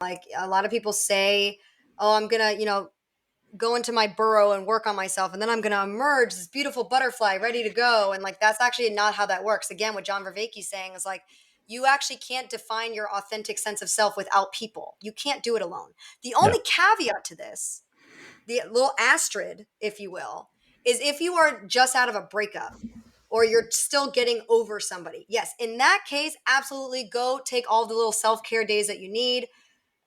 Like a lot of people say, oh, I'm going to, go into my burrow and work on myself. And then I'm going to emerge this beautiful butterfly ready to go. And like, that's actually not how that works. Again, what John Vervaeke's saying is like, you actually can't define your authentic sense of self without people. You can't do it alone. The Yeah. only caveat to this, the little asterisk, if you will, is if you are just out of a breakup or you're still getting over somebody. Yes, in that case, absolutely go take all the little self-care days that you need.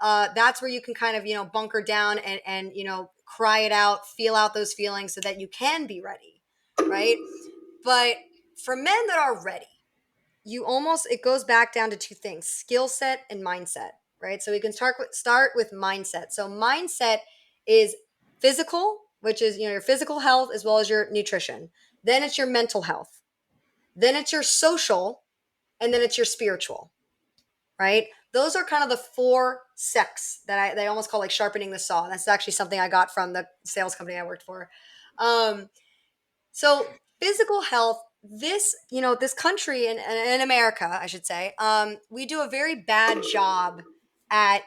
That's where you can kind of, bunker down and, cry it out, feel out those feelings so that you can be ready, right? But for men that are ready, it goes back down to two things: skill set and mindset, right? So we can start with mindset. So mindset is physical, which is, your physical health as well as your nutrition. Then it's your mental health. Then it's your social, and then it's your spiritual, right? Those are kind of the four sects that they almost call like sharpening the saw. That's actually something I got from the sales company I worked for. Um, so physical health, this country in America, I should say, we do a very bad job at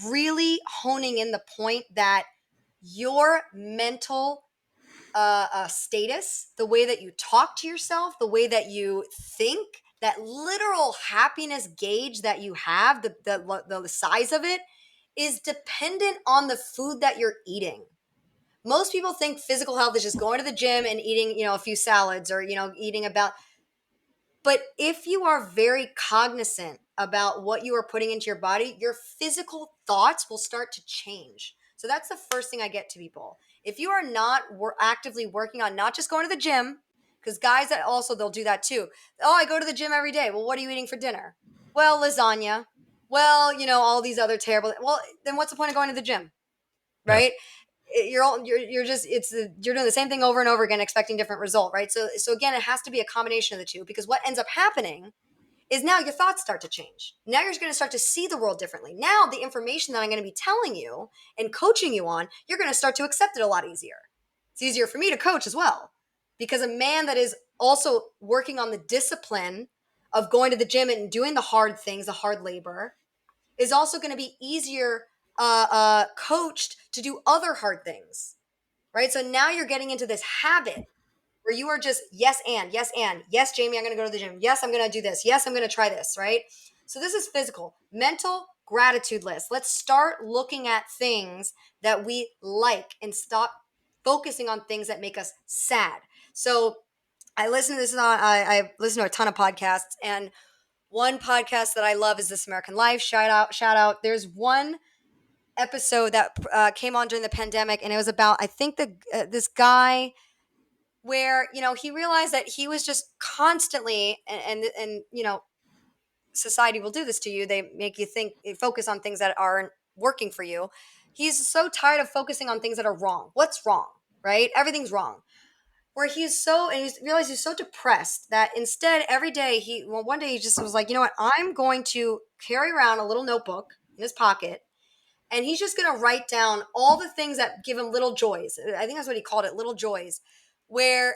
really honing in the point that your mental status, the way that you talk to yourself, the way that you think, that literal happiness gauge that you have, the size of it is dependent on the food that you're eating. Most people think physical health is just going to the gym and eating, a few salads or, eating about. But if you are very cognizant about what you are putting into your body, your physical thoughts will start to change. So that's the first thing I get to people. If you are not actively working on not just going to the gym, because guys that also they'll do that too. Oh, I go to the gym every day. Well, what are you eating for dinner? Well, lasagna. Well, all these other terrible. Well, then what's the point of going to the gym, Yeah. right? You're just you're doing the same thing over and over again expecting different result, right? So again, it has to be a combination of the two, because what ends up happening is now your thoughts start to change. Now you're going to start to see the world differently. Now the information that I'm going to be telling you and coaching you on, you're going to start to accept it a lot easier. It's easier for me to coach as well, because a man that is also working on the discipline of going to the gym and doing the hard things, the hard labor, is also going to be easier coached to do other hard things, right? So now you're getting into this habit where you are just yes, and yes, Jamie, I'm going to go to the gym. Yes, I'm going to do this. Yes, I'm going to try this, right? So this is physical. Mental, gratitude list. Let's start looking at things that we like and stop focusing on things that make us sad. So I listen to this. I listen to a ton of podcasts, and one podcast that I love is This American Life. Shout out. There's one episode that came on during the pandemic, and it was about, I think, this guy where he realized that he was just constantly, and society will do this to you. They make you think, focus on things that aren't working for you. He's so tired of focusing on things that are wrong. What's wrong, right? Everything's wrong. Where he's realized he's so depressed that instead every day one day he just was like, you know what, I'm going to carry around a little notebook in his pocket, and he's just going to write down all the things that give him little joys. I think that's what he called it, little joys, where,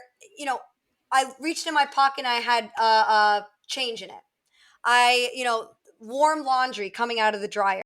I reached in my pocket and I had change in it. I, warm laundry coming out of the dryer.